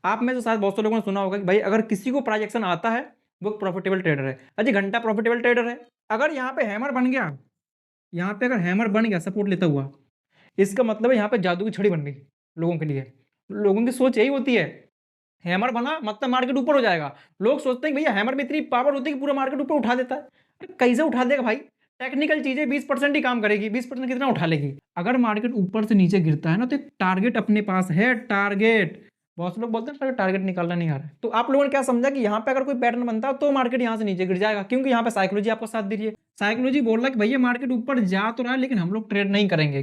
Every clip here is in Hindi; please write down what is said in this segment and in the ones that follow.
आप में से शायद बहुत से लोगों ने सुना होगा कि भाई अगर किसी को प्राइस एक्शन आता है वो प्रॉफिटेबल ट्रेडर है। अजी घंटा प्रॉफिटेबल ट्रेडर है। अगर यहाँ पे हैमर बन गया, यहाँ पे अगर हैमर बन गया सपोर्ट लेता हुआ, इसका मतलब है यहाँ पे जादू की छड़ी बन गई लोगों के लिए। लोगों की सोच यही होती है, हैमर बना मतलब मार्केट ऊपर हो जाएगा। लोग सोचते हैं कि भैया हैमर में इतनी पावर होती है कि पूरा मार्केट ऊपर उठा देता है। अरे कैसे उठा देगा भाई? टेक्निकल चीजें 20% ही काम करेगी, 20% कितना उठा लेगी? अगर मार्केट ऊपर से नीचे गिरता है ना तो एक टारगेट अपने पास है, टारगेट। बहुत से लोग बोलते हैं टारगेट निकालना नहीं आ रहा है। तो आप लोगों ने क्या समझा कि यहाँ पे अगर कोई पैटर्न बनता है तो मार्केट यहाँ से नीचे गिर जाएगा, क्योंकि यहाँ पे साइकोलॉजी आपको साथ दे रही है। साइकोलॉजी बोल रहा है कि भैया मार्केट ऊपर जा तो रहा है लेकिन हम लोग ट्रेड नहीं करेंगे।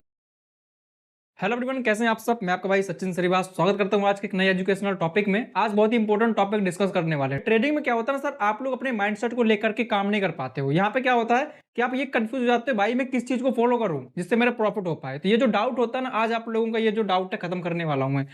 हेलो एवरीवन, कैसे हैं आप सब? मैं आपका भाई सचिन श्रीवास स्वागत करता हूं आज के एक नए एजुकेशनल टॉपिक में। आज बहुत ही इंपॉर्टेंट टॉपिक डिस्कस करने वाले हैं। ट्रेडिंग में क्या होता है ना सर, आप लोग अपने माइंडसेट को लेकर के काम नहीं कर पाते हो। यहाँ पे क्या होता है कि आप ये कंफ्यूज हो जाते हो, भाई मैं किस चीज को फॉलो करूं जिससे मेरा प्रॉफिट हो पाए। तो ये जो डाउट होता है ना, आज आप लोगों का ये जो डाउट है खत्म करने वाला हूं मैं।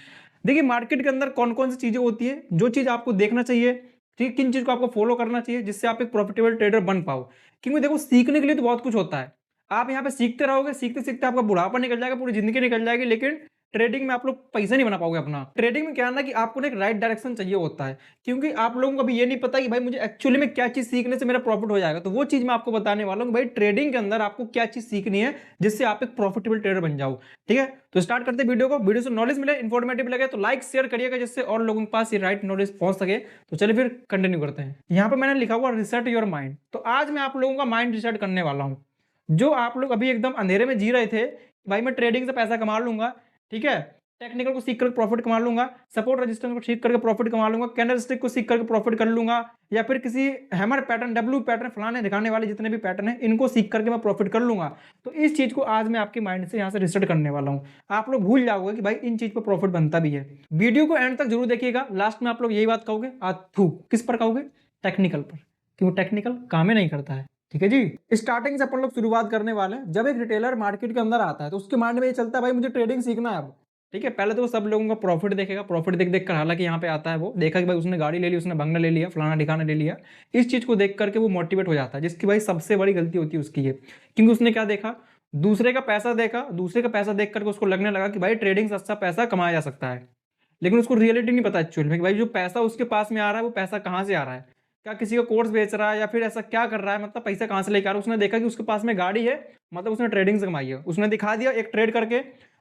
देखिए मार्केट के अंदर कौन कौन सी चीजें होती है, जो चीज आपको देखना चाहिए, ठीक किन चीज को आपको फॉलो करना चाहिए जिससे आप एक प्रॉफिटेबल ट्रेडर बन पाओ। क्योंकि देखो सीखने के लिए तो बहुत कुछ होता है। आप यहाँ पे सीखते रहोगे, सीखते सीखते आपका बुढ़ापा निकल जाएगा, पूरी जिंदगी निकल जाएगी, लेकिन ट्रेडिंग में आप लोग पैसे नहीं बना पाओगे अपना। ट्रेडिंग में क्या है ना कि आपको एक राइट डायरेक्शन चाहिए होता है, क्योंकि आप लोगों को अभी ये नहीं पता कि भाई मुझे एक्चुअली में क्या चीज सीखने से मेरा प्रॉफिट हो जाएगा। तो वो चीज मैं आपको बताने वाला हूँ भाई, ट्रेडिंग के अंदर आपको क्या चीज सीखनी है जिससे आप एक प्रॉफिटेबल ट्रेडर बन जाओ। ठीक है, तो स्टार्ट करते हैं वीडियो को। वीडियो से नॉलेज मिले, इन्फॉर्मेटिव लगे तो लाइक शेयर करिएगा जिससे और लोगों के पास ये राइट नॉलेज पहुंच सके। तो चलिए फिर कंटिन्यू करते हैं। यहाँ पे मैंने लिखा हुआ रिसेट योर माइंड। तो आज मैं आप लोगों का माइंड रिसेट करने वाला हूँ। जो आप लोग अभी एकदम अंधेरे में जी रहे थे, भाई मैं ट्रेडिंग से पैसा कमा लूंगा, ठीक है, टेक्निकल को सीख कर प्रॉफिट कमा लूंगा, सपोर्ट रेजिस्टेंस को सीख करके प्रॉफिट कमा लूंगा, कैंडल स्टिक को सीख करके प्रॉफिट कर लूंगा, या फिर किसी हैमर पैटर्न, डब्ल्यू पैटर्न, फलाने दिखाने वाले जितने भी पैटर्न है इनको सीख करके मैं प्रॉफिट कर लूंगा। तो इस चीज को आज मैं आपके माइंड से यहाँ से रिसेट करने वाला हूँ। आप लोग भूल जाओगे कि भाई इन चीज पर प्रॉफिट बनता भी है। वीडियो को एंड तक जरूर देखिएगा, लास्ट में आप लोग यही बात कहोगे, आज थू किस पर कहोगे? टेक्निकल पर। क्यों? टेक्निकल काम ही नहीं करता है। ठीक है जी, स्टार्टिंग से अपन लोग शुरुआत करने वाले हैं। जब एक रिटेलर मार्केट के अंदर आता है तो उसके माइंड में ये चलता है भाई मुझे ट्रेडिंग सीखना है अब। ठीक है, पहले तो वो सब लोगों का प्रॉफिट देखेगा, प्रॉफिट देख देख कर, हालांकि यहाँ पे आता है वो देखा कि भाई उसने गाड़ी ले ली, उसने बंगला ले लिया, फलाना ठिकाना ले लिया। इस चीज को देख करके वो मोटिवेट हो जाता है, जिसकी भाई सबसे बड़ी गलती होती है उसकी है, क्योंकि उसने क्या देखा, दूसरे का पैसा देखा, दूसरे का पैसा देख करके उसको लगने लगा कि भाई ट्रेडिंग से अच्छा पैसा कमाया जा सकता है। लेकिन उसको रियलिटी नहीं पता एक्चुअल में कि भाई जो पैसा उसके पास में आ रहा है वो पैसा कहाँ से आ रहा है। क्या किसी का कोर्स बेच रहा है या फिर ऐसा क्या कर रहा है, मतलब पैसा कहाँ से लेकर आ रहा है। उसने देखा कि उसके पास में गाड़ी है, मतलब उसने ट्रेडिंग से कमाई है। उसने दिखा दिया एक ट्रेड करके,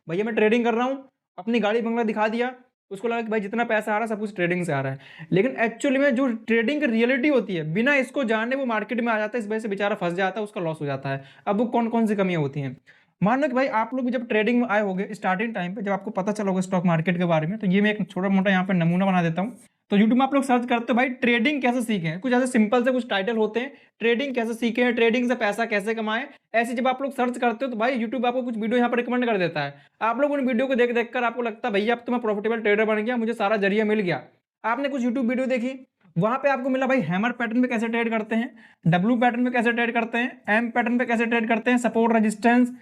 भैया मैं ट्रेडिंग कर रहा हूँ, अपनी गाड़ी बंगला दिखा दिया। उसको लगा कि भाई जितना पैसा आ रहा है सब कुछ ट्रेडिंग से आ रहा है। लेकिन एक्चुअली में जो ट्रेडिंग की रियलिटी होती है, बिना इसको जाने वो मार्केट में आ जाता है, इस वजह से बेचारा फंस जाता है, उसका लॉस हो जाता है। अब वो कौन कौन सी कमियां होती हैं? मान लो कि भाई आप लोग भी जब ट्रेडिंग में आए होंगे स्टार्टिंग टाइम पे, जब आपको पता चला होगा स्टॉक मार्केट के बारे में, तो ये मैं एक छोटा मोटा यहाँ पे नमूना बना देता हूँ। तो यूट्यूब में आप लोग सर्च करते हो भाई ट्रेडिंग कैसे सीखें, कुछ ऐसे सिंपल से कुछ टाइटल होते हैं, ट्रेडिंग कैसे सीखें, ट्रेडिंग से पैसा कैसे कमाएं। ऐसे जब आप लोग सर्च करते हो तो भाई यूट्यूब आपको कुछ वीडियो यहाँ पर रिकमेंड कर देता है। आप लोग उन वीडियो को देख देख कर आपको लगता है भैया अब तो मैं प्रॉफिटेबल ट्रेडर बन गया, मुझे सारा जरिया मिल गया। आपने कुछ यूट्यूब वीडियो देखी, वहां पे आपको मिला भाई हैमर पैटर्न में कैसे ट्रेड करते हैं, डब्ल्यू पैटर्न में कैसे ट्रेड करते हैं, एम पैटर्न पे कैसे ट्रेड करते हैं, सपोर्ट रेजिस्टेंस,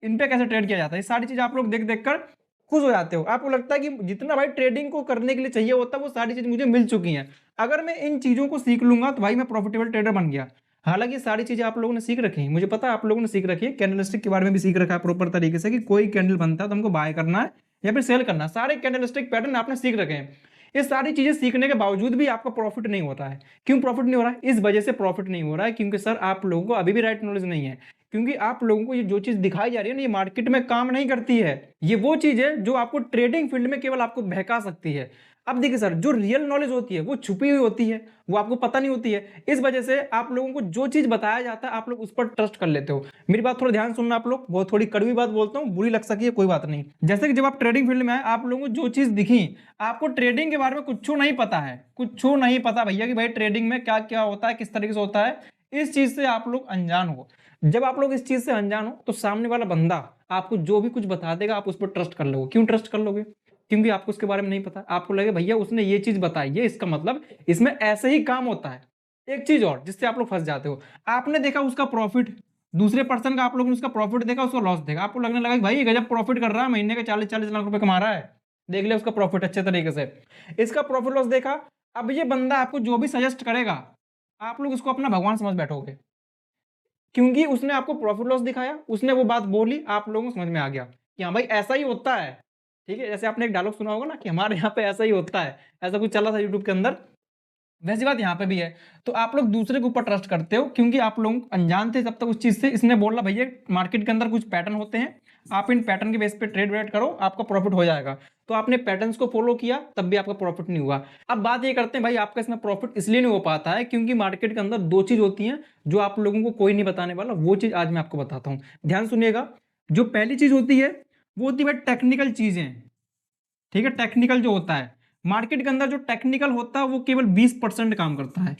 इन पे कैसे ट्रेड किया जाता है। ये सारी चीज आप लोग देख देख कर खुश हो जाते हो। आपको लगता है कि जितना भाई ट्रेडिंग को करने के लिए चाहिए होता है वो सारी चीज मुझे मिल चुकी हैं। अगर मैं इन चीजों को सीख लूंगा तो भाई मैं प्रॉफिटेबल ट्रेडर बन गया। हालांकि सारी चीजें आप लोगों ने सीख रखी है, मुझे पता है आप लोगों ने सीख रखी है। कैंडलस्टिक के बारे में भी सीख रखा है प्रॉपर तरीके से कि कोई कैंडल बनता है तो हमको बाय करना है या फिर सेल करना है। सारे कैंडलस्टिक पैटर्न आपने सीख रखे हैं। ये सारी चीजें सीखने के बावजूद भी आपका प्रॉफिट नहीं होता है। क्यों प्रॉफिट नहीं हो रहा है? इस वजह से प्रॉफिट नहीं हो रहा है क्योंकि सर आप लोगों को अभी भी राइट नॉलेज नहीं है। क्योंकि आप लोगों को ये जो चीज दिखाई जा रही है ना, ये मार्केट में काम नहीं करती है। ये वो चीज है जो आपको ट्रेडिंग फील्ड में केवल आपको बहका सकती है। अब देखिए सर, जो रियल नॉलेज होती है वो छुपी हुई होती है, वो आपको पता नहीं होती है। इस वजह से आप लोगों को जो चीज बताया जाता है आप लोग उस पर ट्रस्ट कर लेते हो। मेरी बात थोड़ा ध्यान सुनना आप लोग, बहुत थोड़ी कड़वी बात बोलता हूँ, बुरी लग सकी है कोई बात नहीं। जैसे कि जब आप ट्रेडिंग फील्ड में आए, आप लोगों को जो चीज दिखी, आपको ट्रेडिंग के बारे में कुछ नहीं पता है, कुछ नहीं पता भैया कि भाई ट्रेडिंग में क्या क्या होता है, किस तरीके से होता है। इस चीज से आप लोग अनजान हो। जब आप लोग इस चीज से अनजान हो तो सामने वाला बंदा आपको जो भी कुछ बता देगा आप उस पर ट्रस्ट कर लोगे। क्यों ट्रस्ट कर लोगे? क्योंकि आपको उसके बारे में नहीं पता। आपको लगे भैया उसने ये चीज बताई है, इसका मतलब इसमें ऐसे ही काम होता है। एक चीज और जिससे आप लोग फंस जाते हो, आपने देखा उसका प्रॉफिट, दूसरे पर्सन का आप लोगों ने उसका प्रॉफिट देखा, उसका लॉस देखा, आपको लगने लगा कि भाई ये गजब प्रॉफिट कर रहा है, महीने के 40-40 लाख रुपए कमा रहा है, देख लिया उसका प्रॉफिट अच्छे तरीके से, इसका प्रॉफिट लॉस देखा। अब ये बंदा आपको जो भी सजेस्ट करेगा आप लोग उसको अपना भगवान समझ बैठोगे, क्योंकि उसने आपको प्रॉफिट लॉस दिखाया, उसने वो बात बोली, आप लोगों को समझ में आ गया कि हाँ भाई ऐसा ही होता है। ठीक है, जैसे आपने एक डायलॉग सुना होगा ना कि हमारे यहाँ पे ऐसा ही होता है, ऐसा कुछ चला था यूट्यूब के अंदर, वैसी बात यहाँ पे भी है। तो आप लोग दूसरे के ऊपर ट्रस्ट करते हो क्योंकि आप लोग अनजान थे तब तक उस चीज से। इसने बोला भैया मार्केट के अंदर कुछ पैटर्न होते हैं, आप इन पैटर्न के बेस पे ट्रेड वेड करो, आपका प्रॉफिट हो जाएगा। तो आपने पैटर्न्स को फॉलो किया तब भी आपका प्रॉफिट नहीं हुआ। अब बात ये करते हैं भाई आपका इसमें प्रॉफिट इसलिए नहीं हो पाता है क्योंकि मार्केट के अंदर दो चीज होती हैं जो आप लोगों को कोई नहीं बताने वाला, वो चीज आज मैं आपको बताता हूँ। ध्यान सुनिएगा। जो पहली चीज होती है वो होती है टेक्निकल चीजें। ठीक है, टेक्निकल जो होता है मार्केट के अंदर, जो टेक्निकल होता है वो केवल 20% काम करता है।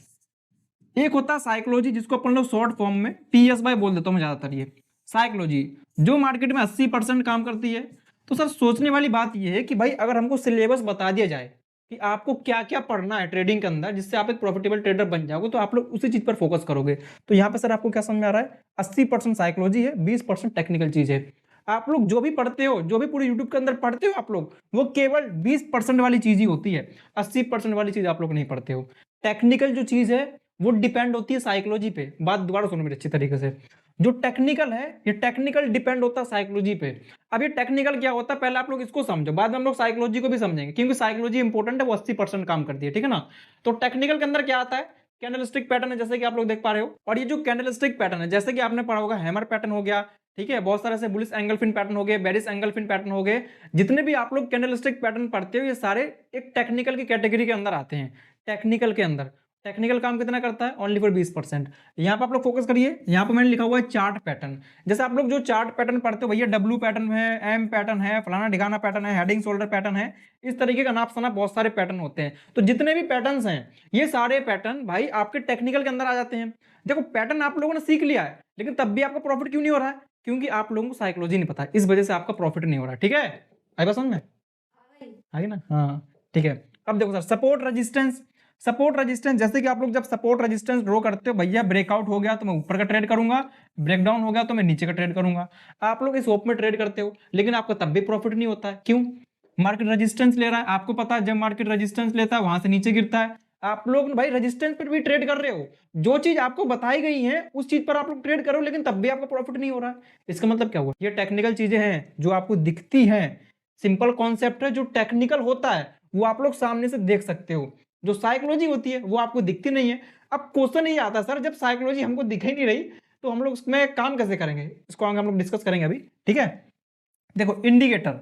एक होता है साइकोलॉजी, जिसको अपन लोग शॉर्ट फॉर्म में PSY बोल देता हूँ मैं ज्यादातर। ये साइकोलॉजी जो मार्केट में 80% काम करती है। तो सर सोचने वाली बात यह है कि भाई अगर हमको सिलेबस बता दिया जाए कि आपको क्या क्या पढ़ना है ट्रेडिंग के अंदर जिससे आप एक प्रॉफिटेबल ट्रेडर बन जाओगे, तो आप लोग उसी चीज पर फोकस करोगे। तो यहाँ पे सर आपको क्या समझ में आ रहा है, 80% साइकोलॉजी है, 20% टेक्निकल चीज है। आप लोग जो भी पढ़ते हो, जो भी पूरे यूट्यूब के अंदर पढ़ते हो आप लोग, वो केवल 20% वाली चीज ही होती है, 80% वाली चीज आप लोग नहीं पढ़ते हो। टेक्निकल जो चीज है वो डिपेंड होती है साइकोलॉजी पे। बात दोबारा सुनो मेरे अच्छी तरीके से। जो टेक्निकल है ये टेक्निकल डिपेंड होता है साइकोलॉजी पे। अब ये टेक्निकल क्या होता है पहले आप लोग इसको समझो, बाद में हम लोग साइकोलॉजी को भी समझेंगे क्योंकि साइकोलॉजी इंपॉर्टेंट है, वो 80% काम करती है। ठीक है ना। तो टेक्निकल के अंदर क्या आता है, कैंडलस्टिक पैटर्न है जैसे कि आप लोग देख पा रहे हो। और ये जो कैंडलस्टिक पैटर्न है जैसे कि आपने पढ़ा होगा हैमर पैटर्न हो गया, ठीक है, बहुत सारे से बुलिश एंगल फिन पैटर्न हो गए, बेरिश एंगल फिन पैटर्न हो गए। जितने भी आप लोग कैंडलस्टिक पैटर्न पढ़ते हो ये सारे एक टेक्निकल की कैटेगरी के अंदर आते हैं। टेक्निकल के अंदर टेक्निकल काम कितना करता है, ओनली फॉर 20%। यहाँ पे आप लोग फोकस करिए, यहाँ पे मैंने लिखा हुआ है चार्ट पैटर्न। जैसे आप लोग जो चार्ट पैटर्न पढ़ते हो भैया, डब्ल्यू पैटर्न है, एम पैटर्न है, फलाना ढिकाना पैटर्न है, हेडिंग शोल्डर पैटर्न है, इस तरीके का नाप सना बहुत सारे पैटर्न होते हैं। तो जितने भी पैटर्न हैं ये सारे पैटर्न भाई आपके टेक्निकल के अंदर आ जाते हैं। देखो पैटर्न आप लोगों ने सीख लिया है लेकिन तब भी आपका प्रॉफिट क्यों नहीं हो रहा है, क्योंकि आप लोगों को साइकोलॉजी नहीं पता है, इस वजह से आपका प्रॉफिट नहीं हो रहा है। ठीक है, आई बात समझ में आगे ना। हाँ ठीक है। अब देखो sir support resistance, support resistance जैसे कि आप लोग जब सपोर्ट रेजिस्टेंस ड्रॉ करते हो भैया, ब्रेकआउट हो गया तो मैं ऊपर का ट्रेड करूंगा, ब्रेकडाउन हो गया तो मैं नीचे का ट्रेड करूंगा। आप लोग इस होप में ट्रेड करते हो लेकिन आपका तब भी प्रॉफिट नहीं होता है। क्यों, मार्केट रेजिस्टेंस ले रहा है, आपको पता है जब मार्केट रेजिस्टेंस लेता है वहां से नीचे गिरता है। आप लोग भाई रेजिस्टेंस पर भी ट्रेड कर रहे हो, जो चीज आपको बताई गई है उस चीज पर आप लोग ट्रेड करो लेकिन तब भी आपका प्रॉफिट नहीं हो रहा है। इसका मतलब क्या हुआ, ये टेक्निकल चीजें हैं जो आपको दिखती हैं। सिंपल कॉन्सेप्ट है, जो टेक्निकल होता है वो आप लोग सामने से देख सकते हो, जो साइकोलॉजी होती है वो आपको दिखती नहीं है। अब क्वेश्चन ये आता है सर जब साइकोलॉजी हमको दिख ही नहीं रही तो हम लोग उसमें काम कैसे करेंगे, इसको आगे हम लोग डिस्कस करेंगे अभी। ठीक है, देखो इंडिकेटर,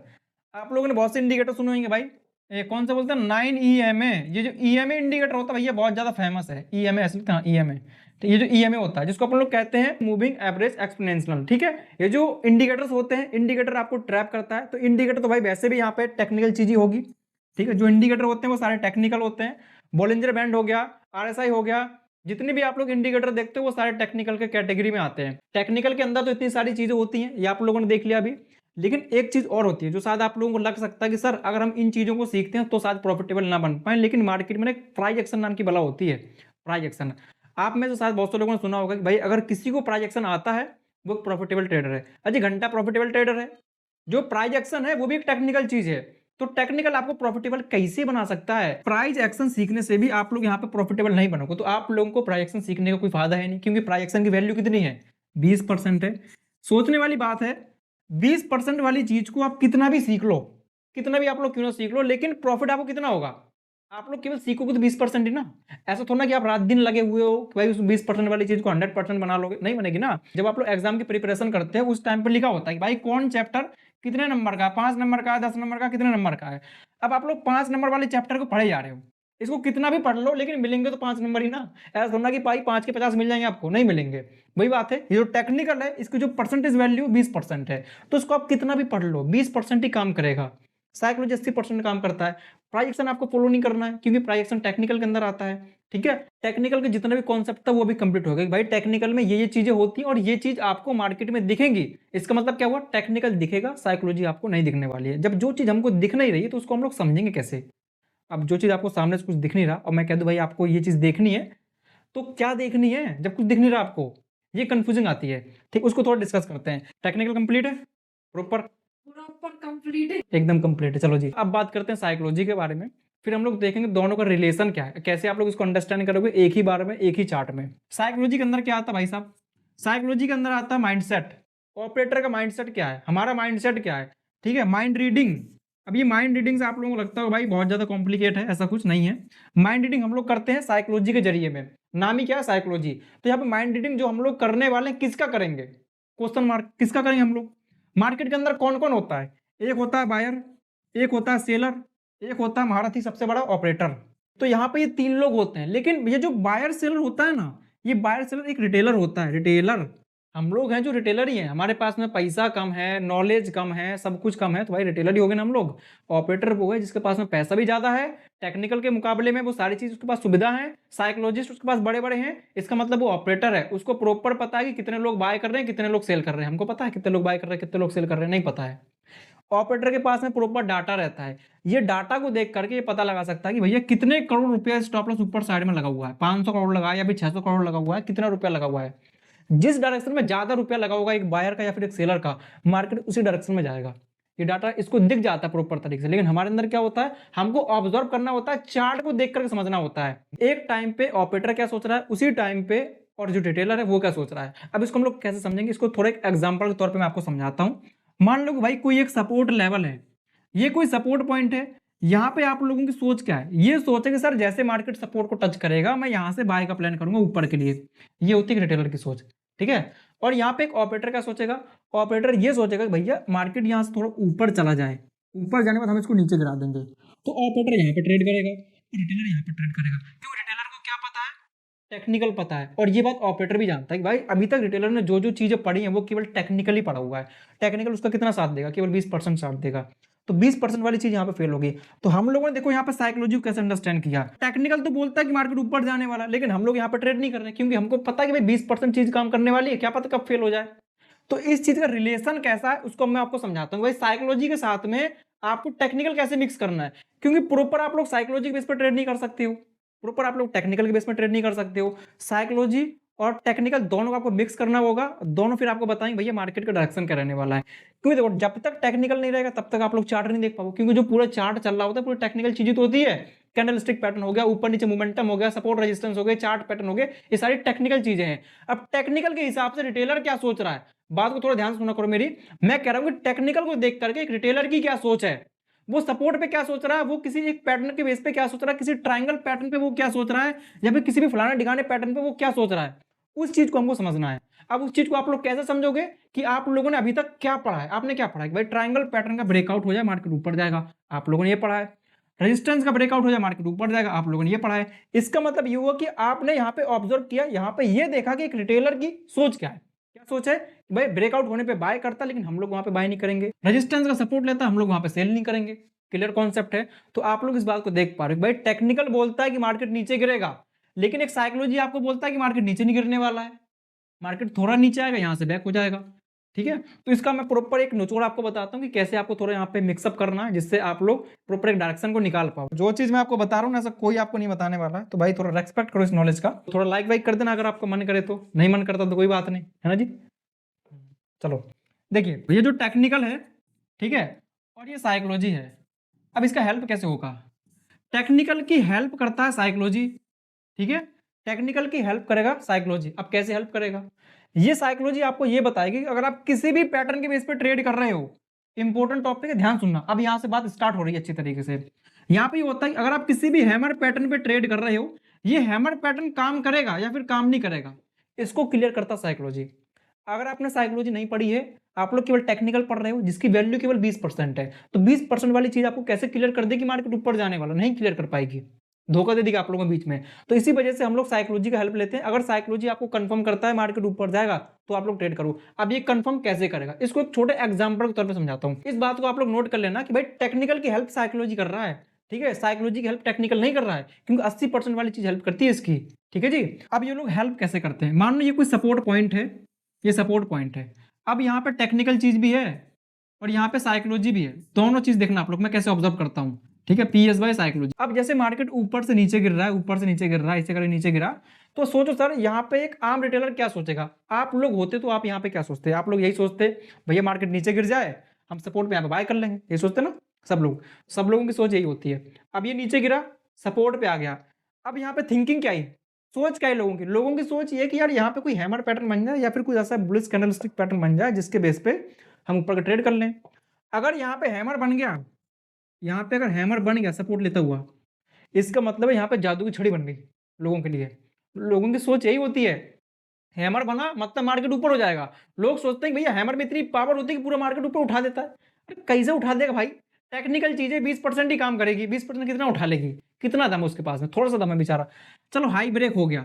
आप लोगों ने बहुत से इंडिकेटर सुने होंगे भाई। कौन सा बोलते हैं 9EMA, ये जो EMA इंडिकेटर होता है भैया बहुत ज्यादा फेमस है। EMA ऐसे लिखते हैं EMA, तो ये जो EMA होता है जिसको अपन लोग कहते हैं मूविंग एवरेज एक्सपोनेंशियल। ठीक है, ये जो इंडिकेटर्स होते हैं, इंडिकेटर आपको ट्रैप करता है। तो इंडिकेटर तो भाई वैसे भी यहाँ पे टेक्निकल चीज ही होगी। ठीक है, जो इंडिकेटर होते हैं वो सारे टेक्निकल होते हैं। बॉलिंजर बैंड हो गया, RSI हो गया, जितने भी आप लोग इंडिकेटर देखते हो वो सारे टेक्निकल के कैटेगरी में आते हैं। टेक्निकल के अंदर तो इतनी सारी चीजें होती हैं, ये आप लोगों ने देख लिया अभी। लेकिन एक चीज और होती है जो शायद आप लोगों को लग सकता है कि सर अगर हम इन चीजों को सीखते हैं तो शायद प्रॉफिटेबल ना बन पाए, लेकिन मार्केट में एक प्राइस एक्शन नाम की बला होती है। प्राइस एक्शन, आप में से शायद बहुत से लोगों ने सुना होगा कि भाई अगर किसी को प्राइस एक्शन आता है वो प्रॉफिटेबल ट्रेडर है। अजय घंटा प्रॉफिटेबल ट्रेडर है। जो प्राइस एक्शन है वो भी एक टेक्निकल चीज है। तो टेक्निकल आपको प्रॉफिटेबल कैसे बना सकता है, प्राइस एक्शन सीखने से भी आप लोग यहाँ पे प्रॉफिटेबल नहीं बनोगे। तो आप लोगों को प्राइस एक्शन सीखने का कोई फायदा है नहीं, क्योंकि प्राइस एक्शन की वैल्यू कितनी है, 20% है। सोचने वाली बात है, 20% वाली चीज को आप कितना भी सीख लो, कितना भी आप लोग क्यों ना सीख लो, लेकिन प्रॉफिट आपको कितना होगा, आप लोग केवल सीखोगे तो 20% ही ना। ऐसा थोड़ा कि आप रात दिन लगे हुए हो कि भाई उस 20% वाली चीज को 100% बना लोगे, नहीं बनेगी ना। जब आप लोग एग्जाम की प्रिपरेशन करते हैं उस टाइम पर लिखा होता है कि भाई कौन चैप्टर कितने नंबर का, 5 नंबर का, 10 नंबर का, कितने नंबर का है। अब आप लोग 5 नंबर वाले चैप्टर को पढ़े जा रहे हो, इसको कितना भी पढ़ लो लेकिन मिलेंगे तो 5 नंबर ही ना। ऐसा थोड़ा कि भाई 5 के 50 मिल जाएंगे आपको, नहीं मिलेंगे। वही बात है, ये जो टेक्निकल है इसकी जो परसेंटेज वैल्यू 20% है, तो इसको आप कितना भी पढ़ लो 20% ही काम करेगा। साइकोलॉजी 80% काम करता है। प्राइस एक्शन आपको फॉलो नहीं करना है क्योंकि प्राइस एक्शन टेक्निकल के अंदर आता है। ठीक है, टेक्निकल के जितने भी कॉन्सेप्ट था वो भी कंप्लीट हो गए भाई, टेक्निकल में ये चीजें होती हैं और ये चीज आपको मार्केट में दिखेंगी। इसका मतलब क्या हुआ, टेक्निकल दिखेगा, साइकोलॉजी आपको नहीं दिखने वाली है। जब जो चीज हमको दिख नहीं रही है तो उसको हम लोग समझेंगे कैसे। अब जो चीज आपको सामने से कुछ दिख नहीं रहा और मैं कह दूं भाई आपको ये चीज देखनी है, तो क्या देखनी है जब कुछ दिख नहीं रहा आपको, ये कंफ्यूजिंग आती है। ठीक, उसको थोड़ा डिस्कस करते हैं। टेक्निकल कंप्लीट है, प्रॉपर कंप्लीट है, एकदम कंप्लीट है। चलो जी अब बात करते हैं साइकोलॉजी के बारे में, फिर हम लोग देखेंगे दोनों का रिलेशन क्या है, कैसे आप लोग इसको अंडरस्टैंड करोगे एक ही बार में, एक ही चार्ट में। साइकोलॉजी के अंदर क्या आता है भाई साहब, साइकोलॉजी के अंदर आता है माइंडसेट। ऑपरेटर का माइंडसेट क्या है, हमारा माइंडसेट क्या है। ठीक है, माइंड रीडिंग, अब ये माइंड रीडिंग से आप लोगों को लगता है भाई बहुत ज्यादा कॉम्प्लिकेट है, ऐसा कुछ नहीं है। माइंड रीडिंग हम लोग करते हैं साइकोलॉजी के जरिए में, नाम ही क्या है साइकोलॉजी। तो यहाँ पे माइंड रीडिंग जो हम लोग करने वाले हैं किसका करेंगे, क्वेश्चन मार्क, किसका करेंगे हम लोग। मार्केट के अंदर कौन कौन होता है, एक होता है बायर, एक होता है सेलर, एक होता है महारथी सबसे बड़ा ऑपरेटर। तो यहाँ पे ये तीन लोग होते हैं, लेकिन ये जो बायर सेलर होता है ना, ये बायर सेलर एक रिटेलर होता है, रिटेलर। हम लोग हैं जो रिटेलर ही हैं, हमारे पास में पैसा कम है, नॉलेज कम है, सब कुछ कम है, तो भाई रिटेलर ही हो गए ना हम लोग। ऑपरेटर वो है जिसके पास में पैसा भी ज्यादा है, टेक्निकल के मुकाबले में वो सारी चीज उसके पास सुविधा है, साइकोलॉजिस्ट उसके पास बड़े बड़े हैं, इसका मतलब वो ऑपरेटर है, उसको प्रॉपर पता है कि कितने लोग बाय कर रहे हैं, कितने लोग सेल कर रहे हैं। हमको पता है कितने लोग बाय कर रहे हैं, कितने लोग सेल कर रहे हैं, नहीं पता है। ऑपरेटर के पास में प्रॉपर डाटा रहता है, ये डाटा को देख करके ये पता लगा सकता है कि भैया कितने करोड़ रुपया स्टॉप लॉस ऊपर साइड में लगा हुआ है, 500 करोड़ लगा है या फिर 600 करोड़ लगा हुआ है, कितना रुपया लगा हुआ है। जिस डायरेक्शन में ज्यादा रुपया लगा होगा एक बायर का या फिर एक सेलर का, मार्केट उसी डायरेक्शन में जाएगा। ये डाटा इसको दिख जाता है प्रॉपर तरीके से, लेकिन हमारे अंदर क्या होता है, हमको ऑब्जर्व करना होता है, चार्ट को देख करके समझना होता है। एक टाइम पे ऑपरेटर क्या सोच रहा है, उसी टाइम पे और जो रिटेलर है वो क्या सोच रहा है। अब इसको हम लोग कैसे समझेंगे, इसको थोड़ा एक एग्जाम्पल के तौर पर मैं आपको समझाता हूँ। मान लो कि भाई कोई एक सपोर्ट लेवल है, ये कोई सपोर्ट पॉइंट है, यहाँ पे आप लोगों की सोच क्या है, ये सोच है कि सर जैसे मार्केट सपोर्ट को टच करेगा मैं यहाँ से बाय का प्लान करूंगा ऊपर के लिए। ये होती है रिटेलर की सोच, ठीक है। और यहाँ पे एक ऑपरेटर क्या सोचेगा, ऑपरेटर ये सोचेगा कि भैया मार्केट यहाँ से थोड़ा ऊपर चला जाए, ऊपर जाने के बाद हम इसको नीचे गिरा देंगे, तो ऑपरेटर यहाँ पे ट्रेड करेगा, रिटेलर यहाँ पे ट्रेड करेगा। क्यों, रिटेलर को क्या पता है, टेक्निकल पता है। और ये बात ऑपरेटर भी जानता है कि भाई अभी तक रिटेलर ने जो जो चीजें पढ़ी हैं वो केवल टेक्निकली पढ़ा हुआ है, टेक्निकल उसका कितना साथ देगा, केवल 20% साथ देगा, तो 20% वाली चीज यहाँ पे फेल होगी। तो हम लोगों ने देखो यहाँ पे साइकोलॉजी को कैसे अंडरस्टैंड किया, टेक्निकल तो बोलता है कि मार्केट ऊपर जाने वाला, लेकिन हम लोग यहाँ पे ट्रेड नहीं कर रहे क्योंकि हमको पता है कि भाई 20% चीज काम करने वाली है, क्या पता कब फेल हो जाए। तो इस चीज का रिलेशन कैसा है उसको मैं आपको समझाता हूँ भाई, साइकोलॉजी के साथ में आपको टेक्निकल कैसे मिक्स करना है, क्योंकि प्रॉपर आप लोग साइकोलॉजी के बेस पर ट्रेड नहीं कर सकते हो, प्रॉपर आप लोग टेक्निकल के बेस में ट्रेड नहीं कर सकते हो। साइकोलॉजी और टेक्निकल दोनों को आपको मिक्स करना होगा, दोनों फिर आपको बताएंगे भैया मार्केट का डायरेक्शन क्या रहने वाला है। क्योंकि देखो जब तक टेक्निकल नहीं रहेगा तब तक आप लोग चार्ट नहीं देख पाओगे, क्योंकि जो पूरा चार्ट चल रहा होता है पूरी टेक्निकल चीजें तो होती है, कैंडलस्टिक पैटर्न हो गया, ऊपर नीचे मोमेंटम हो गया, सपोर्ट रेजिस्टेंस हो गए, चार्ट पैटर्न हो गए, ये सारी टेक्निकल चीजें हैं। अब टेक्निकल के हिसाब से रिटेलर क्या सोच रहा है, बात को थोड़ा ध्यान से सुना करो मेरी, मैं कह रहा हूं कि टेक्निकल को देख करके एक रिटेलर की क्या सोच है, वो सपोर्ट पे क्या सोच रहा है, वो किसी एक पैटर्न के बेस पे क्या सोच रहा है, किसी ट्रायंगल पैटर्न पे वो क्या सोच रहा है, या फिर किसी भी फलाने ढिकाने पैटर्न पे वो क्या सोच रहा है, उस चीज को हमको समझना है। अब उस चीज को आप लोग कैसे समझोगे कि आप लोगों ने अभी तक क्या पढ़ा है, आपने क्या पढ़ा है कि भाई ट्रायंगल पैटर्न का ब्रेकआउट हो जाए मार्केट ऊपर जाएगा, आप लोगों ने ये पढ़ा है। रेजिस्टेंस का ब्रेकआउट हो जाए मार्केट ऊपर जाएगा, आप लोगों ने ये पढ़ा है। इसका मतलब ये हुआ कि आपने यहाँ पे ऑब्जर्व किया, यहाँ पे ये देखा कि एक रिटेलर की सोच क्या है, क्या सोच है कि भाई ब्रेकआउट होने पे बाय करता, लेकिन हम लोग वहां पे बाय नहीं करेंगे, रेजिस्टेंस का सपोर्ट लेता, हम लोग वहां पे सेल नहीं करेंगे। क्लियर कॉन्सेप्ट है। तो आप लोग इस बात को देख पा रहे हो भाई, टेक्निकल बोलता है कि मार्केट नीचे गिरेगा, लेकिन एक साइकोलॉजी आपको बोलता है कि मार्केट नीचे नहीं गिरने वाला है, मार्केट थोड़ा नीचे आएगा, यहां से बैक हो जाएगा। ठीक है, तो इसका मैं प्रॉपर एक निचोड़ आपको बताता हूं कि कैसे आपको थोड़ा यहाँ पे मिक्सअप करना है, जिससे आप लोग प्रॉपर एक डायरेक्शन को निकाल पाओ। जो चीज मैं आपको बता रहा हूँ ना, ऐसा कोई आपको नहीं बताने वाला है, तो भाई थोड़ा रेस्पेक्ट करो इस नॉलेज का, थोड़ा लाइक वाइक कर देना अगर आपको मन करे, तो नहीं मन करता तो कोई बात नहीं, है ना जी। चलो देखिए, ये जो टेक्निकल है, ठीक है, और ये साइकोलॉजी है, अब इसका हेल्प कैसे होगा। टेक्निकल की हेल्प करता है साइकोलॉजी, ठीक है, टेक्निकल की हेल्प करेगा साइकोलॉजी। अब कैसे हेल्प करेगा, ये साइकोलॉजी आपको ये बताएगी कि अगर आप किसी भी पैटर्न के बेस पे ट्रेड कर रहे हो, इंपॉर्टेंट टॉपिक है, ध्यान सुनना, अब यहां से बात स्टार्ट हो रही है अच्छी तरीके से। यहां पे ये होता है कि अगर आप किसी भी हैमर पैटर्न पे ट्रेड कर रहे हो, ये हैमर पैटर्न काम करेगा या फिर काम नहीं करेगा, इसको क्लियर करता साइकोलॉजी। अगर आपने साइकोलॉजी नहीं पढ़ी है, आप लोग केवल टेक्निकल पढ़ रहे हो जिसकी वैल्यू केवल 20% है, तो 20% वाली चीज आपको कैसे क्लियर कर देगी मार्केट ऊपर जाने वाला, नहीं क्लियर कर पाएगी, धोखा दे देगा आप लोगों के बीच में। तो इसी वजह से हम लोग साइकोलॉजी का हेल्प लेते हैं। अगर साइकोलॉजी आपको कंफर्म करता है मार्केट ऊपर जाएगा, तो आप लोग ट्रेड करो। अब ये कंफर्म कैसे करेगा, इसको एक छोटे एग्जांपल के तौर पे समझाता हूं। इस बात को आप लोग नोट कर लेना कि भाई टेक्निकल की हेल्प साइकोलॉजी कर रहा है, ठीक है, साइकोलॉजी की हेल्प टेक्निकल नहीं कर रहा है, क्योंकि 80% वाली चीज हेल्प करती है इसकी, ठीक है जी। अब ये लोग हेल्प कैसे करते हैं, मान लो ये कोई सपोर्ट पॉइंट है, ये सपोर्ट पॉइंट है, अब यहाँ पे टेक्निकल चीज भी है और यहाँ पे साइकोलॉजी भी है, दोनों चीज देखना आप लोग, मैं कैसे ऑब्जर्व करता हूँ, ठीक है, पीएस बाय साइकोलॉजी। अब जैसे मार्केट ऊपर से नीचे गिर रहा है, ऊपर से नीचे गिर रहा है, इसे करके नीचे गिरा, तो सोचो सर यहाँ पे एक आम रिटेलर क्या सोचेगा, आप लोग होते तो आप यहाँ पे क्या सोचते, आप लोग यही सोचते भैया मार्केट नीचे गिर जाए, हम सपोर्ट पे यहाँ पे बाय कर लेंगे, ये सोचते ना सब लोग, सब लोगों की सोच यही होती है। अब ये नीचे गिरा, सपोर्ट पे आ गया, अब यहाँ पे थिंकिंग क्या आई, सोच क्या है लोगों की सोच ये कि यार यहाँ पे कोई हैमर पैटर्न बन जाए या फिर कुछ ऐसा बुलिश कैंडलस्टिक पैटर्न बन जाए जिसके बेस पे हम ऊपर का ट्रेड कर लें। अगर यहाँ पे हैमर बन गया यहाँ पे अगर हैमर बन गया सपोर्ट लेता हुआ, इसका मतलब है यहाँ पे जादू की छड़ी बन गई लोगों के लिए। लोगों की सोच यही होती है, हैमर बना मतलब मार्केट ऊपर हो जाएगा। लोग सोचते हैं भैया हैमर में इतनी पावर होती है कि पूरा मार्केट ऊपर उठा देता है। अरे कैसे उठा देगा भाई? टेक्निकल चीजें 20% ही काम करेगी, 20% कितना उठा लेगी? कितना दम है उसके पास में? थोड़ा सा दम है बेचारा। चलो हाई ब्रेक हो गया,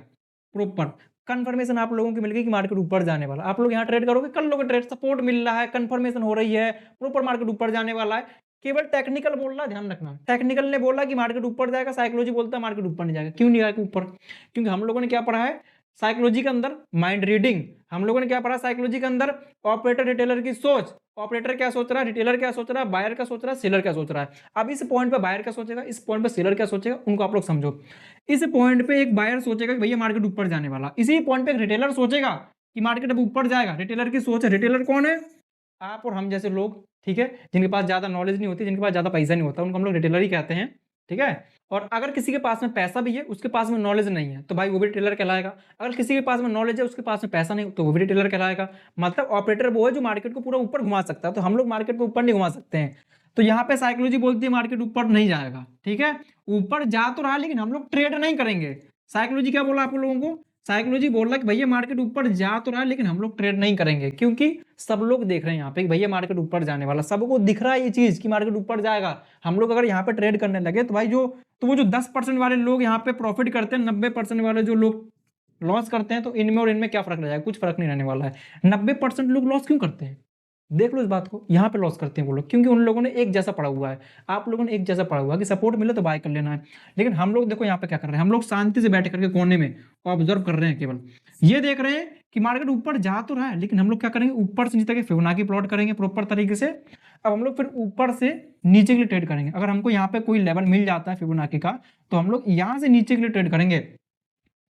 प्रॉपर कंफर्मेशन आप लोगों की मिल गई कि मार्केट ऊपर जाने वाला। आप लोग यहाँ ट्रेड करोगे, कर लोगे ट्रेड, सपोर्ट मिल रहा है, कंफर्मेशन हो रही है, प्रॉपर मार्केट ऊपर जाने वाला है। केवल टेक्निकल बोल रहा है, ध्यान रखना, टेक्निकल ने बोला कि मार्केट ऊपर जाएगा, साइकोलॉजी बोलता है मार्केट ऊपर नहीं जाएगा। क्यों नहीं जाएगा ऊपर? क्योंकि हम लोगों ने क्या पढ़ा है साइकोलॉजी के अंदर, माइंड रीडिंग। हम लोगों ने क्या पढ़ा साइकोलॉजी के अंदर? ऑपरेटर रिटेलर की सोच। ऑपरेटर क्या सोच रहा है, रिटेलर क्या सोच रहा है, बायर क्या सोच रहा है, सेलर क्या सोच रहा है। अब इस पॉइंट पे बायर क्या सोचेगा, इस पॉइंट पे सेलर क्या सोचेगा, उनको आप लोग समझो। इस पॉइंट पे एक बायर सोचेगा कि भैया मार्केट ऊपर जाने वाला, इसी पॉइंट पे एक रिटेलर सोचेगा कि मार्केट अब ऊपर जाएगा। रिटेलर की सोच है। रिटेलर कौन है? आप और हम जैसे लोग, ठीक है, जिनके पास ज्यादा नॉलेज नहीं होती, जिनके पास ज्यादा पैसा नहीं होता, उनको हम लोग रिटेलर ही कहते हैं, ठीक है। और अगर किसी के पास में पैसा भी है, उसके पास में नॉलेज नहीं है, तो भाई वो भी रिटेलर कहलाएगा। अगर किसी के पास में नॉलेज है, उसके पास में पैसा नहीं, तो वो भी रिटेलर कहलाएगा। मतलब ऑपरेटर वो है जो मार्केट को पूरा ऊपर घुमा सकता है, तो हम लोग मार्केट को ऊपर नहीं घुमा सकते हैं। तो यहाँ पे साइकोलॉजी बोलती है मार्केट ऊपर नहीं जाएगा, ठीक है। ऊपर जा तो रहा लेकिन हम लोग ट्रेड नहीं करेंगे। साइकोलॉजी क्या बोला आप लोगों को? साइकोलॉजी बोल रहा है कि भैया मार्केट ऊपर जा तो रहा है लेकिन हम लोग ट्रेड नहीं करेंगे, क्योंकि सब लोग देख रहे हैं यहाँ पे कि भैया मार्केट ऊपर जाने वाला, सबको दिख रहा है ये चीज कि मार्केट ऊपर जाएगा। हम लोग अगर यहाँ पे ट्रेड करने लगे तो भाई वो जो 10% वाले लोग यहाँ पे प्रॉफिट करते हैं, 90% वाले जो लोग लॉस करते हैं, तो इनमें और इनमें क्या फर्क रह जाएगा? कुछ फर्क नहीं रहने वाला है। 90% लोग लॉस क्यों करते हैं? देख लो इस बात को। यहाँ पे लॉस करते हैं वो लोग क्योंकि उन लोगों ने एक जैसा पढ़ा हुआ है। आप लोगों ने एक जैसा पढ़ा हुआ है कि सपोर्ट मिले तो बाय कर लेना है। लेकिन हम लोग देखो यहाँ पे क्या कर रहे हैं, हम लोग शांति से बैठ करके कोने में ऑब्जर्व कर रहे हैं, केवल ये देख रहे हैं कि मार्केट ऊपर जा तो रहा है, लेकिन हम लोग क्या करेंगे, ऊपर से नीचे तक फिबोनाची प्लॉट करेंगे प्रॉपर तरीके से। अब हम लोग फिर ऊपर से नीचे के लिए ट्रेड करेंगे। अगर हमको यहाँ पे कोई लेवल मिल जाता है फिबोनाची का, तो हम लोग यहाँ से नीचे के लिए ट्रेड करेंगे,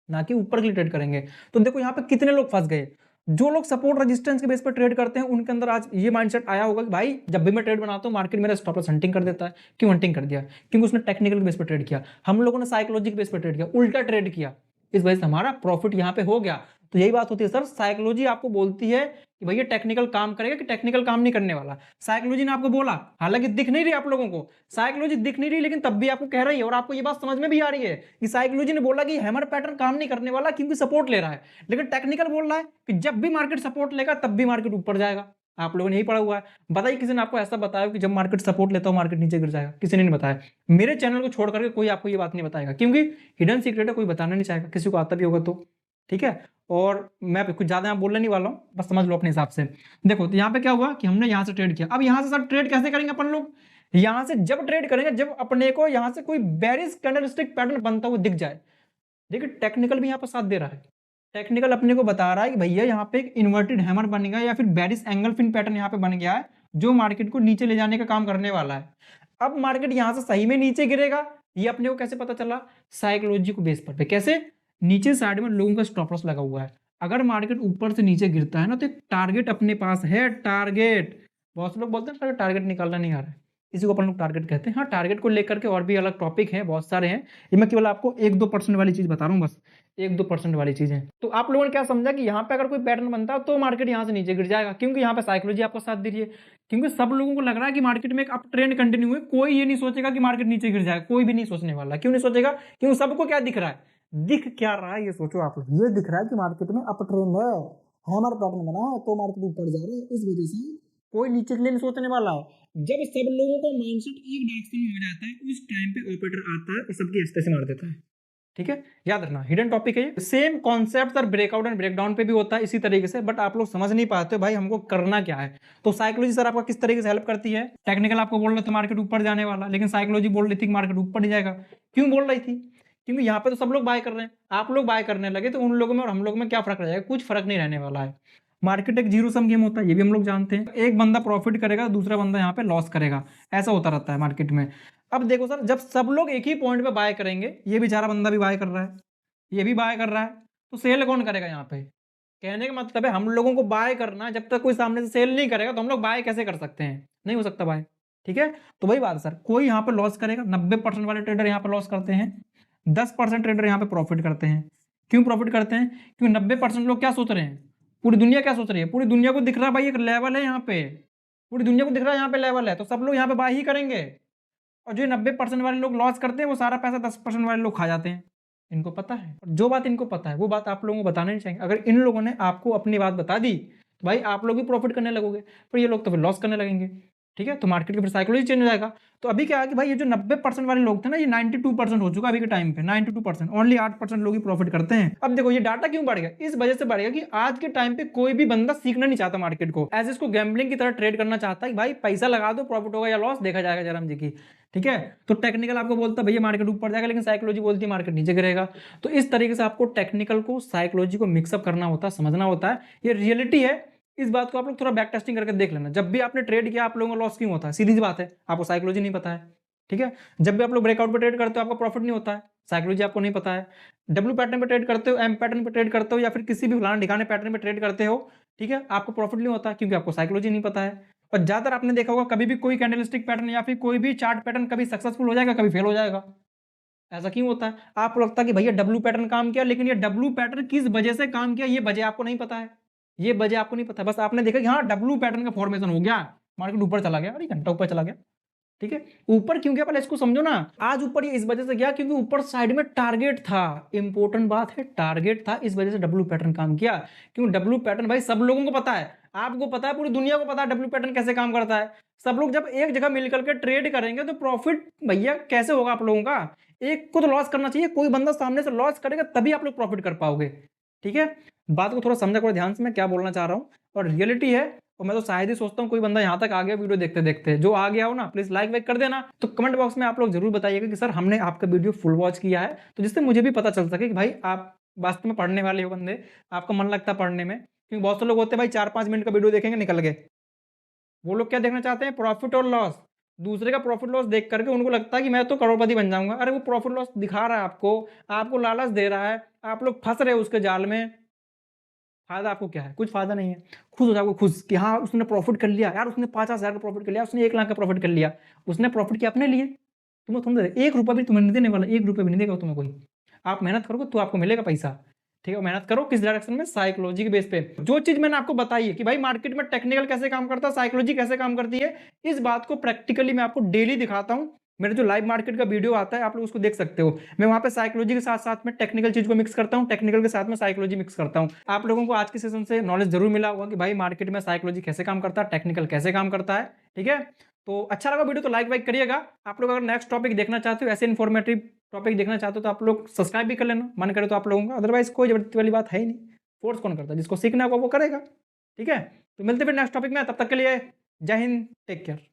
ना कि ऊपर के लिए ट्रेड करेंगे। तो देखो यहाँ पे कितने लोग फंस गए। जो लोग सपोर्ट रेजिस्टेंस के बेस पर ट्रेड करते हैं, उनके अंदर आज ये माइंडसेट आया होगा कि भाई जब भी मैं ट्रेड बनाता हूँ मार्केट मेरा स्टॉप लॉस हंटिंग कर देता है। क्यों हंटिंग कर दिया? क्योंकि उसने टेक्निकल के बेस पर ट्रेड किया, हम लोगों ने साइकोलॉजी के बेस पर ट्रेड किया, उल्टा ट्रेड किया, इस वजह से हमारा प्रॉफिट यहाँ पे हो गया। तो यही बात होती है सर, साइकोलॉजी आपको बोलती है कि भैया टेक्निकल काम करेगा कि टेक्निकल काम नहीं करने वाला। साइकोलॉजी ने आपको बोला, हालांकि दिख नहीं रही आप लोगों को, साइकोलॉजी दिख नहीं रही, लेकिन तब भी आपको कह रही है और आपको ये बात समझ में भी आ रही है कि साइकोलॉजी ने बोला कि हैमर पैटर्न काम नहीं करने वाला क्योंकि सपोर्ट ले रहा है। लेकिन टेक्निकल बोल रहा है कि जब भी मार्केट सपोर्ट लेगा तब भी मार्केट ऊपर जाएगा। आप लोगों ने यही पढ़ा हुआ है। बताइए किसी ने आपको ऐसा बताया कि जब मार्केट सपोर्ट लेता हो मार्केट नीचे गिर जाएगा? किसी ने नहीं बताया। मेरे चैनल को छोड़ करके कोई आपको ये बात नहीं बताएगा, क्योंकि हिडन सीक्रेट है, कोई बताना नहीं चाहेगा, किसी को आता भी होगा तो, ठीक है। और मैं कुछ ज्यादा यहाँ बोलने नहीं वाला हूँ, बस समझ लो अपने हिसाब से। देखो तो यहाँ पे क्या हुआ कि हमने यहाँ से ट्रेड किया। अब यहाँ से सर ट्रेड कैसे करेंगे अपन लोग? यहाँ से जब ट्रेड करेंगे जब अपने को यहाँ से कोई बेरिश कैंडलस्टिक पैटर्न बनता हुआ दिख जाए। देखिए टेक्निकल भी यहाँ पर साथ दे रहा है। टेक्निकल अपने को बता रहा है कि भैया यहाँ पे एक इन्वर्टेड हैमर बन गया या फिर बेरिश एंगल फिन पैटर्न यहाँ पे बन गया है, जो मार्केट को नीचे ले जाने का काम करने वाला है। अब मार्केट यहाँ से सही में नीचे गिरेगा, ये अपने को कैसे पता चला? साइकोलॉजी को बेस पर। कैसे? नीचे साइड में लोगों का स्टॉप लॉस लगा हुआ है। अगर मार्केट ऊपर से नीचे गिरता है ना, तो एक टारगेट अपने पास है, टारगेट। बहुत से लोग बोलते हैं टारगेट निकालना नहीं आ रहा है, इसी को अपन लोग टारगेट कहते हैं। हाँ, टारगेट को लेकर के और भी अलग टॉपिक हैं, बहुत सारे हैं, ये मैं केवल आपको 1-2% वाली चीज बता रहा हूँ, बस 1-2% वाली चीजें। तो आप लोगों ने क्या समझा कि यहाँ पे अगर कोई पैटर्न बनता है तो मार्केट यहाँ से नीचे गिर जाएगा, क्योंकि यहाँ पे साइकोलॉजी आपको साथ दे रही है। क्योंकि सब लोगों को लग रहा है कि मार्केट में एक अप ट्रेंड कंटिन्यू है, कोई ये नहीं सोचेगा कि मार्केट नीचे गिर जाएगा, कोई भी नहीं सोचने वाला। क्यों नहीं सोचेगा? क्योंकि सबको क्या दिख रहा है? दिख क्या रहा है ये सोचो आप लोग। ये दिख रहा है कि मार्केट में अप ट्रेंड है, हैमर पैटर्न बना है, तो मार्केट ऊपर जा रहा है, इस वजह से कोई नीचे के लिए नहीं सोचने वाला है। जब सब लोगों का माइंडसेट एक डायरेक्शन में हो जाता है, उस टाइम पे ऑपरेटर आता है और सबकी अस्ते से मार देता है। ठीक है, याद रखना, हिडन टॉपिक है ये। Same concept sir breakout and breakdown पे भी होता है इसी तरीके से, बट आप लोग समझ नहीं पाते हो भाई हमको करना क्या है। तो साइकोलॉजी सर आपका किस तरीके से हेल्प करती है? टेक्निकल आपको बोल रहे थे मार्केट ऊपर जाने वाला, लेकिन साइकोलॉजी बोल रही थी कि मार्केट ऊपर नहीं जाएगा। क्यों बोल रही थी? क्योंकि यहाँ पे तो सब लोग बाय कर रहे हैं, आप लोग बाय करने लगे, तो उन लोगों में और हम लोगों में क्या फर्क रह जाएगा? कुछ फर्क नहीं रहने वाला है। मार्केट एक जीरो सम गेम होता है, ये भी हम लोग जानते हैं। एक बंदा प्रॉफिट करेगा, दूसरा बंदा यहाँ पे लॉस करेगा, ऐसा होता रहता है मार्केट में। अब देखो सर, जब सब लोग एक ही पॉइंट पे बाय करेंगे, ये बेचारा बंदा भी बाय कर रहा है, ये भी बाय कर रहा है, तो सेल कौन करेगा यहाँ पे? कहने का मतलब है हम लोगों को बाय करना, जब तक कोई सामने से सेल नहीं करेगा तो हम लोग बाय कैसे कर सकते हैं? नहीं हो सकता बाय। ठीक है, तो वही बात है सर, कोई यहाँ पे लॉस करेगा, 90% वाले ट्रेडर यहाँ पे लॉस करते हैं, 10% ट्रेडर यहाँ पे प्रॉफिट करते हैं। क्यों प्रॉफिट करते हैं? क्योंकि 90% लोग क्या सोच रहे हैं, पूरी दुनिया क्या सोच रही है? पूरी दुनिया को दिख रहा है भाई एक लेवल है यहाँ पे, पूरी दुनिया को दिख रहा है यहाँ पे लेवल है, तो सब लोग यहाँ पे बाय ही करेंगे। और जो 90% वाले लोग लॉस करते हैं वो सारा पैसा 10% वाले लोग खा जाते हैं। इनको पता है, और जो बात इनको पता है वो बात आप लोगों को बताना नहीं चाहिए। अगर इन लोगों ने आपको अपनी बात बता दी तो भाई आप लोग भी प्रॉफिट करने लगोगे, पर ये लोग तो फिर लॉस करने लगेंगे। ठीक है, तो मार्केट की फिर साइकोलॉजी चेंज हो जाएगा। तो अभी क्या है कि भाई ये जो 90% वाले लोग थे ना, ये 92% हो चुका अभी के टाइम पे। 92%, ओनली 8% लोग ही प्रॉफिट करते हैं। अब देखो ये डाटा क्यों बढ़ गया, इस वजह से बढ़ गया कि आज के टाइम पे कोई भी बंदा सीखना नहीं चाहता मार्केट को, एज इसको गैम्बलिंग की तरह ट्रेड करना चाहता है कि भाई पैसा लगा दो, प्रॉफिट होगा या लॉस देखा जाएगा जयराम जी की। ठीक है, तो टेक्निकल आपको बोलता है भैया मार्केट ऊपर जाएगा, लेकिन साइकोलॉजी बोलती है मार्केट नीचे गिरेगा। तो इस तरीके से आपको टेक्निकल को साइकोलॉजी को मिक्सअप करना होता है, समझना होता है, ये रियलिटी है। इस बात को आप लोग थोड़ा बैक टेस्टिंग करके देख लेना। जब भी आपने ट्रेड किया आप लोगों को लॉस क्यों होता है, सीधी सी बात है, आपको साइकोलॉजी नहीं पता है। ठीक है, जब भी आप लोग ब्रेकआउट पे ट्रेड करते हो आपका प्रॉफिट नहीं होता है, साइकोलॉजी आपको नहीं पता है। डब्ल्यू पैटर्न पे ट्रेड करते हो, एम पैटर्न पे ट्रेड करते हो, या फिर किसी भी फलाने ढिकाने पैटर्न पे ट्रेड करते हो, ठीक है, आपको प्रॉफिट नहीं होता क्योंकि आपको साइकोलॉजी नहीं पता है। और ज्यादातर आपने देखा होगा कभी भी कोई कैंडलस्टिक पैटर्न या फिर कोई भी चार्ट पैटर्न कभी सक्सेसफुल हो जाएगा, कभी फेल हो जाएगा। ऐसा क्यों होता है? आपको लगता है कि भैया डब्ल्यू पैटर्न काम किया, लेकिन ये डब्ल्यू पैटर्न किस वजह से काम किया ये वजह आपको नहीं पता है। ये वजह आपको नहीं पता, बस आपने देखा कि हाँ डब्ल्यू पैटर्न का फॉर्मेशन हो गया, मार्केट ऊपर चला गया, अरे घंटा ऊपर चला गया। ठीक है, ऊपर क्यों गया पहले इसको समझो ना। आज ऊपर ये इस वजह से गया क्योंकि ऊपर साइड में टारगेट था। इंपॉर्टेंट बात है, टारगेट था, इस वजह से डब्ल्यू पैटर्न काम किया। क्यों? डब्ल्यू पैटर्न भाई सब लोगों को पता है, आपको पता है, पूरी दुनिया को पता है डब्ल्यू पैटर्न कैसे काम करता है। सब लोग जब एक जगह मिलकर के ट्रेड करेंगे तो प्रॉफिट भैया कैसे होगा आप लोगों का? एक को तो लॉस करना चाहिए, कोई बंदा सामने से लॉस करेगा तभी आप लोग प्रॉफिट कर पाओगे। ठीक है, बात को थोड़ा समझा करो ध्यान से मैं क्या बोलना चाह रहा हूँ, और रियलिटी है। और मैं तो शायद ही सोचता हूँ कोई बंदा यहाँ तक आ गया वीडियो देखते देखते, जो आ गया हो ना प्लीज लाइक वाइक कर देना। तो कमेंट बॉक्स में आप लोग जरूर बताइएगा कि सर हमने आपका वीडियो फुल वॉच किया है, तो जिससे मुझे भी पता चल सके कि भाई आप वास्तव में पढ़ने वाले हो बंदे, आपका मन लगता है पढ़ने में। क्योंकि बहुत से लोग होते हैं भाई 4-5 मिनट का वीडियो देखेंगे निकल गए। वो लोग क्या देखना चाहते हैं? प्रॉफिट और लॉस। दूसरे का प्रॉफिट लॉस देख करके उनको लगता है कि मैं तो करोड़पति बन जाऊंगा। अरे वो प्रॉफिट लॉस दिखा रहा है आपको, आपको लालच दे रहा है, आप लोग फंस रहे हो उसके जाल में। फायदा आपको क्या है? कुछ फायदा नहीं है। खुश हो जाओगे, खुश कि हाँ उसने प्रॉफिट कर लिया यार, उसने 50,000 का प्रॉफिट कर लिया, उसने 1 लाख का प्रॉफिट कर लिया। उसने प्रॉफिट किया अपने लिए, तुम्हें थोड़ा दे, 1 रुपया भी तुम्हें नहीं देने वाला, 1 रुपया भी नहीं देगा तुम्हें कोई। आप मेहनत करोगे तो आपको मिलेगा पैसा। ठीक है, मेहनत करो किस डायरेक्शन में? साइकोलॉजी के बेस पे। जो चीज मैंने आपको बताई है कि भाई मार्केट में टेक्निकल कैसे काम करता है, साइकोलॉजी कैसे काम करती है, इस बात को प्रैक्टिकली मैं आपको डेली दिखाता हूँ। मेरे जो लाइव मार्केट का वीडियो आता है आप लोग उसको देख सकते हो। मैं वहां पे साइकोलॉजी के साथ साथ में टेक्निकल चीज को मिक्स करता हूँ, टेक्निकल के साथ में साइकोलॉजी मिक्स करता हूँ। आप लोगों को आज के सेशन से नॉलेज जरूर मिला होगा कि भाई मार्केट में साइकोलॉजी कैसे काम करता है, टेक्निकल कैसे काम करता है। ठीक है, तो अच्छा लगा वीडियो तो लाइक वाइक करिएगा। आप लोग अगर नेक्स्ट टॉपिक देखना चाहते हो, ऐसे इन्फॉर्मेटिव टॉपिक देखना चाहते हो, तो आप लोग सब्सक्राइब भी कर लेना, मन करे तो आप लोगों का। अदरवाइज कोई जबरदस्ती वाली बात है ही नहीं, फोर्स कौन करता है? जिसको सीखना होगा वो करेगा। ठीक है, तो मिलते फिर नेक्स्ट टॉपिक में, तब तक के लिए जय हिंद, टेक केयर।